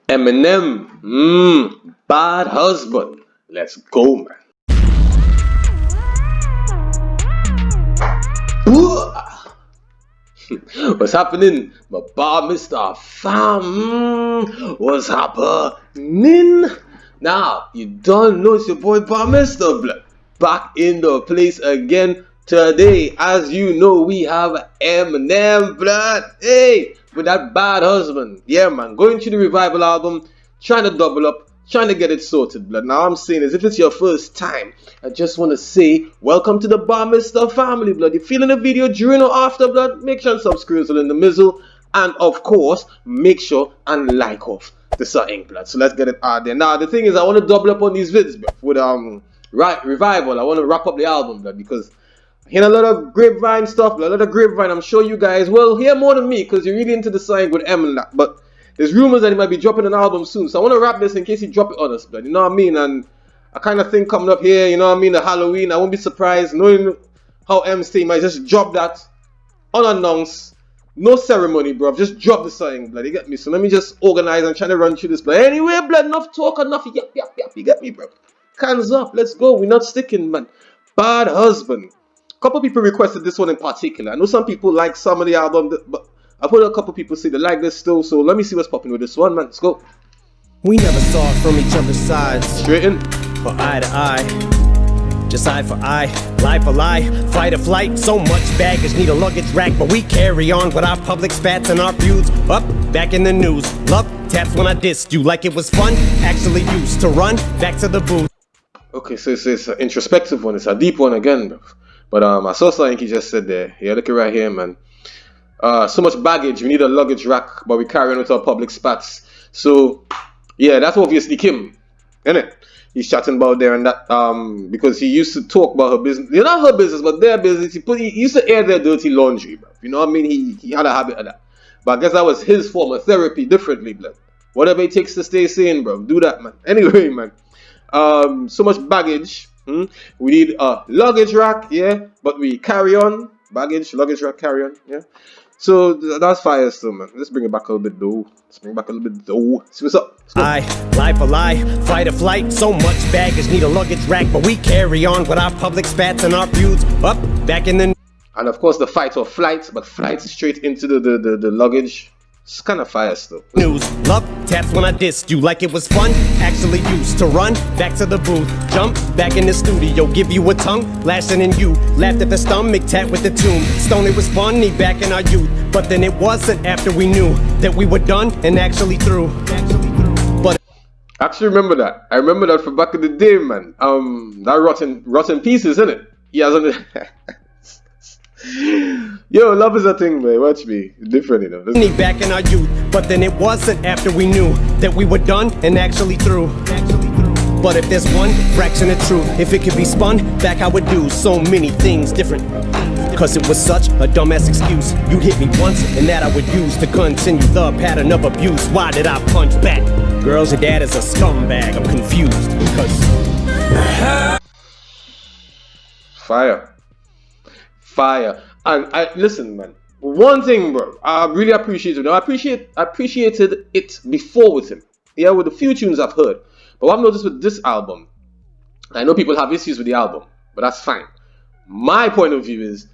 Eminem, bad husband. Let's go, man. What's happening? My bar Miztah fam. What's happening? Now, you don't know it's your boy bar Miztah, blood. Back in the place again today. As you know, we have Eminem, blood. Hey, with that bad husband. Yeah, man. Going through the Revival album, trying to double up, trying to get it sorted, blood. Now, I'm saying is if it's your first time, I just want to say, welcome to the bar Miztah family, blood. You feeling the video during or after, blood? Make sure and subscribe in the middle. And, of course, make sure and like off the something, blood. So, let's get it out there. Now, the thing is, I want to double up on these vids, blood, with, Revival. I want to wrap up the album, blood, because I hear a lot of grapevine stuff, blood, a lot of grapevine. I'm sure you guys will hear more than me, because you're really into the song with Eminem. But there's rumors that he might be dropping an album soon. So I want to wrap this in case he drop it on us, blood. You know what I mean? And I kind of think coming up here, you know what I mean, the Halloween, I won't be surprised knowing how MC might just drop that unannounced. No ceremony, bro. Just drop the song, blood. You get me? So let me just organize and try to run through this, blood. Anyway, blood, enough talk, enough. Yep. You get me, bro? Hands up. Let's go. We're not sticking, man. Bad husband. A couple people requested this one in particular. I know some people like some of the album, but I've heard a couple people say they like this still. So let me see what's popping with this one, man. Let's go. We never saw it from each other's sides. Straight in. For eye to eye. Just eye for eye, lie for lie, fight or flight. So much baggage, need a luggage rack, but we carry on with our public spats and our feuds. Up, back in the news. Love taps when I dissed you like it was fun. Actually used to run back to the booth. Okay, so it's an introspective one. It's a deep one again, bro. But I saw something he just said there. Yeah, look at right here, man. So much baggage, we need a luggage rack, but we carry on with our public spats. So, yeah, that's obviously Kim, innit? He's chatting about there and that, because he used to talk about her business. You're not her business, but their business. He used to air their dirty laundry, bro. You know what I mean? He had a habit of that. But I guess that was his form of therapy differently, blood. Whatever it takes to stay sane, bro. Do that, man. Anyway, man. So much baggage. We need a luggage rack, yeah. But we carry on. Baggage, luggage rack, carry on, yeah. So that's fire still, man. Let's bring it back a little bit though. See what's up. I lie for lie, fight or flight. So much baggage, need a luggage rack, but we carry on with our public spats and our feuds. Up, back in the and of course the fight or flight, but flight straight into the luggage. It's kind of fire still. News, love taps when I dissed you like it was fun. Actually used to run back to the booth, jump back in the studio, give you a tongue lashing in you. Laughed at the stomach, tap with the tomb. Stone, it was funny back in our youth, but then it wasn't after we knew that we were done and actually through. But I actually remember that. I remember that from back in the day, man. That rotten pieces, isn't it? He has on the Yo, love is a thing, man. Watch me. Different, you know. Back in our youth, but then it wasn't after we knew that we were done and actually through. But if there's one fraction of truth, if it could be spun back, I would do so many things different. Cause it was such a dumbass excuse. You hit me once, and that I would use to continue the pattern of abuse. Why did I punch back? Girls, your dad is a scumbag. I'm confused because Fire. And I listen, man. One thing, bro, I really appreciate it. I appreciated it before with him. Yeah, with the few tunes I've heard. But what I've noticed with this album, I know people have issues with the album, but that's fine. My point of view is,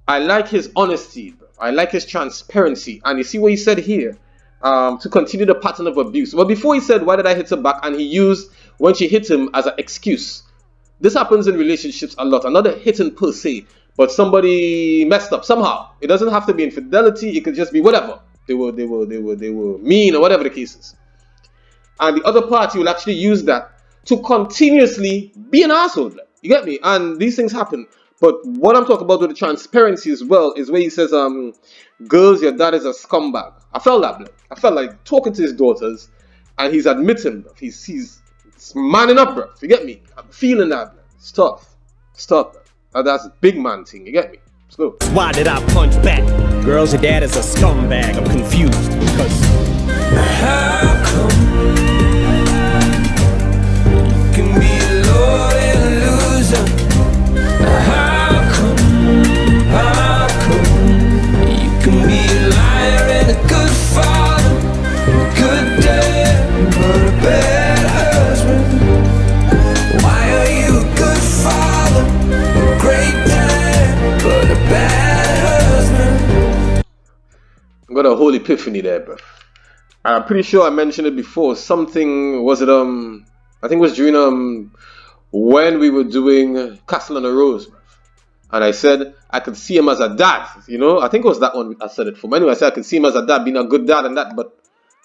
I like his honesty, bro. I like his transparency. And you see what he said here, to continue the pattern of abuse. But before he said, why did I hit her back? And he used when she hit him as an excuse. This happens in relationships a lot. Another hitting per se. But somebody messed up somehow. It doesn't have to be infidelity. It could just be whatever. They were mean or whatever the case is. And the other party will actually use that to continuously be an asshole. You get me? And these things happen. But what I'm talking about with the transparency as well is where he says, girls, your dad is a scumbag. I felt that, bro. I felt like talking to his daughters and he's admitting, bro. He's manning up, bro. You get me? I'm feeling that, bro. Stop, bro. That's a big man thing, you get me? Let's go. Why did I punch back? Girls, your dad is a scumbag. I'm confused because how come you can be a lord and a loser? How come you can be a liar and a good father, a good dad? whole epiphany there, bro. And I'm pretty sure I mentioned it before. Something, was it, I think it was during, when we were doing Castle on the Rose, bro. And I said I could see him as a dad, you know. I think it was that one I said it for. But anyway, I said I could see him as a dad, being a good dad and that. But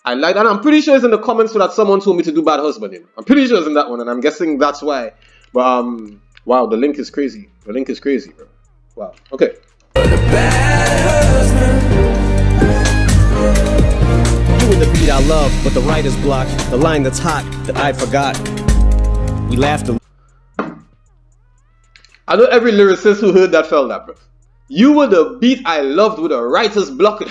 I like that. And I'm pretty sure it's in the comments so that someone told me to do bad husband, you know. I'm pretty sure it's in that one, and I'm guessing that's why. But wow, the link is crazy. The link is crazy, bro. Wow. Okay. Doing the beat I love, but the writer's block, the line that's hot that I forgot. We laughed a I know every lyricist who heard that felt that, bro. You were the beat I loved with a writer's block.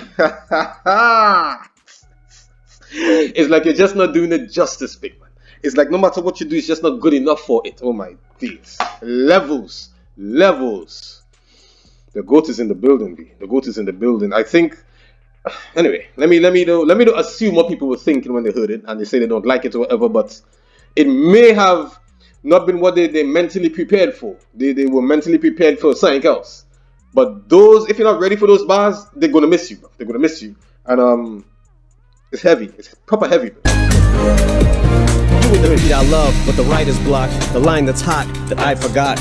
It's like you're just not doing it justice, big man. It's like no matter what you do, it's just not good enough for it. Oh my days. Levels. Levels. The GOAT is in the building, B. The GOAT is in the building. I think. Anyway, let me not assume what people were thinking when they heard it and they say they don't like it or whatever, but it may have not been what they mentally prepared for. They were mentally prepared for something else. But those, if you're not ready for those bars, they're gonna miss you, bro. They're gonna miss you. And it's heavy. It's proper heavy, bro. Doing the beat I love, but the writer's block, the line that's hot that I forgot.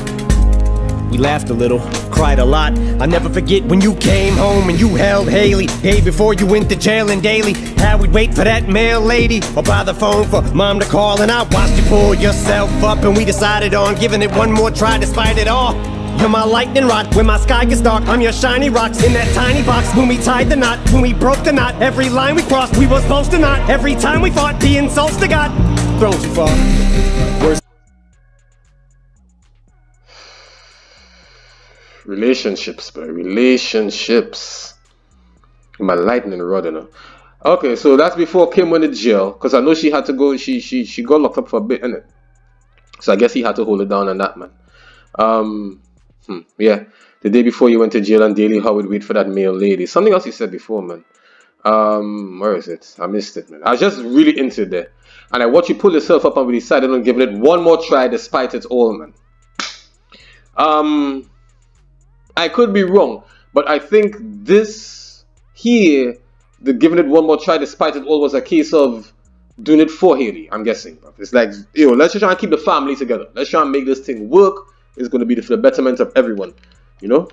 We laughed a little, cried a lot. I never forget when you came home and you held Haley. Hey, before you went to jail and daily, how we'd wait for that mail lady or by the phone for mom to call. And I watched you pull yourself up and we decided on giving it one more try despite it all. You're my lightning rod, when my sky gets dark, I'm your shiny rocks in that tiny box. When we tied the knot, when we broke the knot, every line we crossed, we were supposed to not. Every time we fought, the insults to God, thrown too far. Relationships, bro. Relationships. My lightning rod, you know. Okay, so that's before Kim went to jail, because I know she had to go. She got locked up for a bit, innit? So I guess he had to hold it down on that, man. Yeah. The day before you went to jail and Daily How would wait for that male lady. Something else you said before, man. Where is it? I missed it, man. I was just really into it there. And I watched you pull yourself up and we decided on giving it one more try despite it all, man. I could be wrong, but I think this here, the giving it one more try despite it all, was a case of doing it for Haley, I'm guessing, bro. It's like, yo, let's just try and keep the family together. Let's try and make this thing work. It's going to be for the betterment of everyone, you know?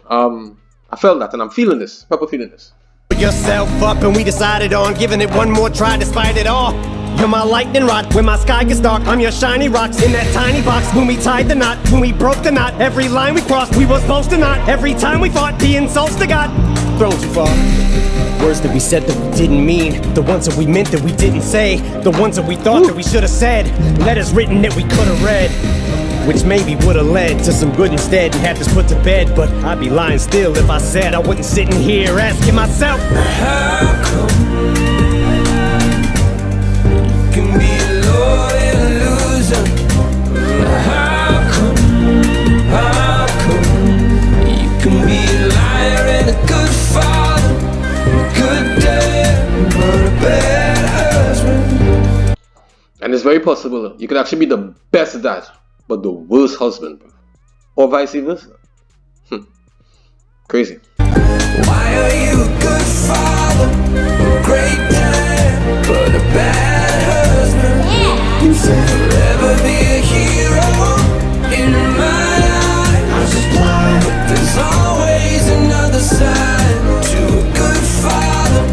I felt that, and I'm feeling this, proper feeling this. Yourself up and we decided on giving it one more try despite it all. You're my lightning rod, when my sky gets dark, I'm your shiny rocks in that tiny box. When we tied the knot, when we broke the knot, every line we crossed, we were supposed to not. Every time we fought, the insults to God, thrown too far. Words that we said that we didn't mean, the ones that we meant that we didn't say, the ones that we thought that we should have said, letters written that we could have read, which maybe would have led to some good instead and had this put to bed. But I'd be lying still if I said I wasn't sitting here asking myself, how come you can be a loyal loser? How come you can be a liar and a good father, a good dad, but a bad husband? And it's very possible you could actually be the best dad, but the worst husband, bro. Or vice versa. Crazy. Why are you a good father, a great dad, but a bad husband? Yeah. You say forever be a hero in my eyes, but there's always another side to a good father.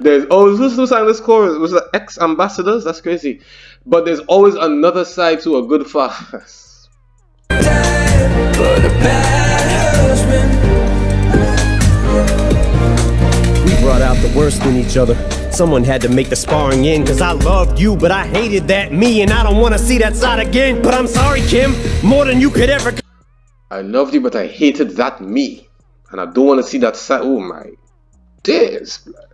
There's always, who sang this chorus? Was it ex-ambassadors? That's crazy. But there's always another side to a good father. But a bad husband. We brought out the worst in each other. Someone had to make the sparring end, cause I loved you, but I hated that me, and I don't wanna see that side again. But I'm sorry, Kim, more than you could ever. I loved you, but I hated that me, and I don't wanna see that side. Oh my days, blood.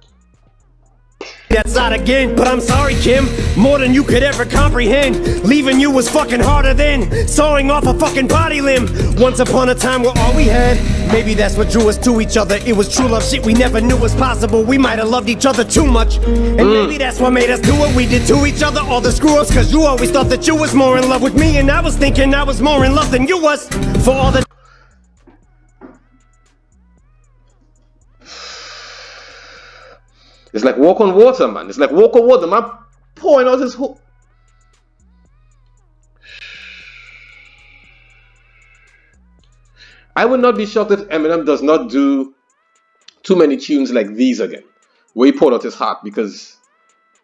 That side again, but I'm sorry, Kim, more than you could ever comprehend. Leaving you was fucking harder than sawing off a fucking body limb. Once upon a time, we're all we had. Maybe that's what drew us to each other. It was true love shit we never knew was possible. We might have loved each other too much, and maybe that's what made us do what we did to each other. All the screw ups, cause you always thought that you was more in love with me, and I was thinking I was more in love than you was. For all the It's like walk on water, man. It's like walk on water, man. Pouring out his whole... I would not be shocked if Eminem does not do too many tunes like these again, where he poured out his heart, because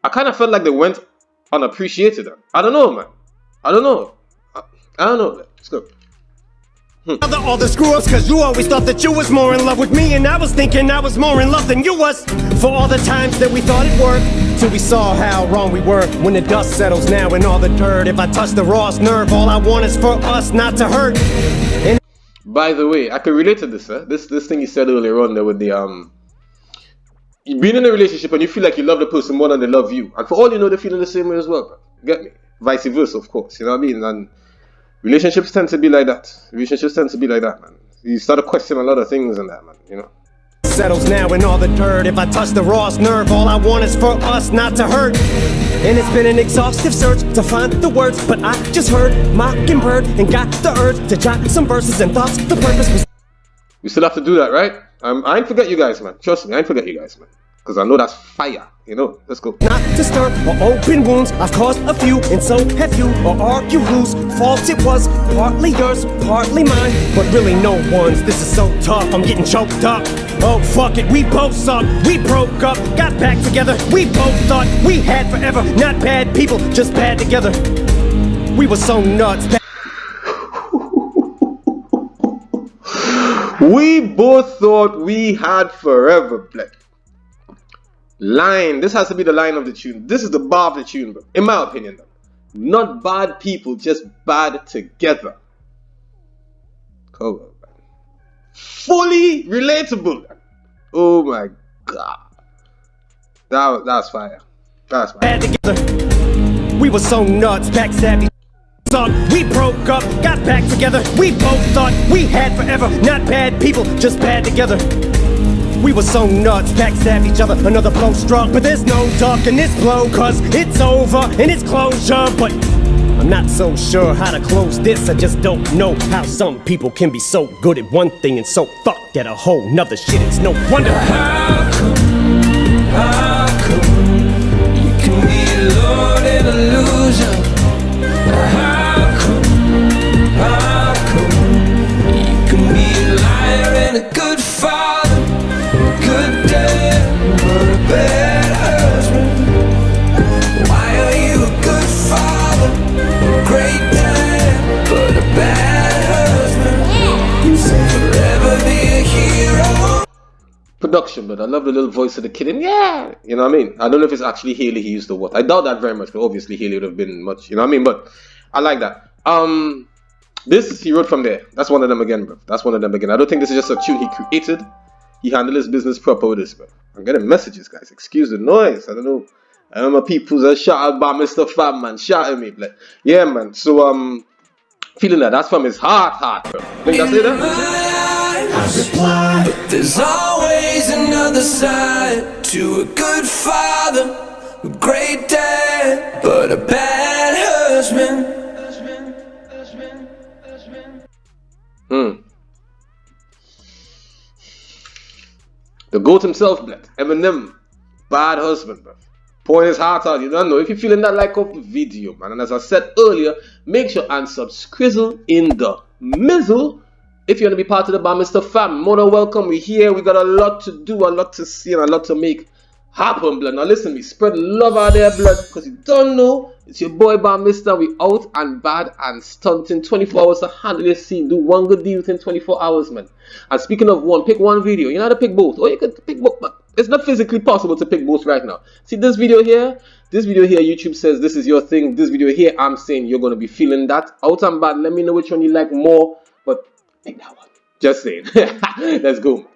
I kind of felt like they went unappreciated. I don't know, man. I don't know. I don't know. Let's go. All the screw-ups, cause you always thought that you was more in love with me, and I was thinking I was more in love than you was. For all the times that we thought it worked, till we saw how wrong we were. When the dust settles now and all the dirt, if I touch the rawest nerve, all I want is for us not to hurt. And by the way, I can relate to this, this thing you said earlier on there with the being in a relationship and you feel like you love the person more than they love you, and for all you know they're feeling the same way as well, bro. Get me? Vice versa, of course, you know what I mean? And relationships tend to be like that. Relationships tend to be like that, man. You start to question a lot of things in that, man, you know? Settles now in all the dirt. If I touch the rawest nerve, all I want is for us not to hurt. And it's been an exhaustive search to find the words, but I just heard Mockingbird and got the urge to jot some verses and thoughts. The purpose was... We still have to do that, right? I ain't forget you guys, man. Trust me, I ain't forget you guys, man. Because I know that's fire, you know? Let's go. Not to stir or open wounds. I've caused a few, and so have you. Or argue whose fault it was. Partly yours, partly mine, but really no one's. This is so tough, I'm getting choked up. Oh fuck it, we both suck. We broke up, got back together. We both thought we had forever. Not bad people, just bad together. We were so nuts. We both thought we had forever, black. Line. This has to be the line of the tune. This is the bar of the tune, bro. In my opinion, though. Not bad people, just bad together. Come on, man. Fully relatable, man. Oh my god. That's fire. That's fire. Bad together. We were so nuts, backstabby. We broke up, got back together. We both thought we had forever. Not bad people, just bad together. We were so nuts, backstab each other. Another blow struck, but there's no ducking this blow, cause it's over and it's closure. But I'm not so sure how to close this. I just don't know how some people can be so good at one thing and so fucked at a whole nother shit. It's no wonder. How come you can be Lord in illusion? How come you can be a liar and a good father? Good dad, but a bad husband. Why are you a good father? Great dad, but a bad husband. You say forever be a hero. Production, but I love the little voice of the kid. And yeah, you know what I mean? I don't know if it's actually Haley he used the what. I doubt that very much, but obviously Haley would have been much, you know what I mean? But I like that. This he wrote from there. That's one of them again, bro. That's one of them again. I don't think this is just a tune he created. He handled his business proper with this, bro. I'm getting messages, guys. Excuse the noise. I don't know. I know my people's are shouting about Mr. Fab, man. Shouting me, like, yeah, man. So, feeling that. That's from his heart, bro. Think I say that? But there's always another side to a good father, a great dad, but a bad husband. The GOAT himself, blood. Eminem, bad husband, bro. Pouring his heart out. You don't know. If you're feeling that, like up the video, man. And as I said earlier, make sure and subscribe in the middle. If you want to be part of the Mr. Fam, more than welcome. We're here. We got a lot to do, a lot to see, and a lot to make happen, blood. Now listen, we spread love out there, blood, because you don't know. It's your boy Miztah. We out and bad and stunting. 24 hours to handle your scene. Do one good deal within 24 hours, man. And speaking of one, pick one video. You know how to pick both. Or you can pick both, but it's not physically possible to pick both right now. See this video here? This video here, YouTube says this is your thing. This video here, I'm saying you're going to be feeling that. Out and bad. Let me know which one you like more. But pick that one. Just saying. Let's go.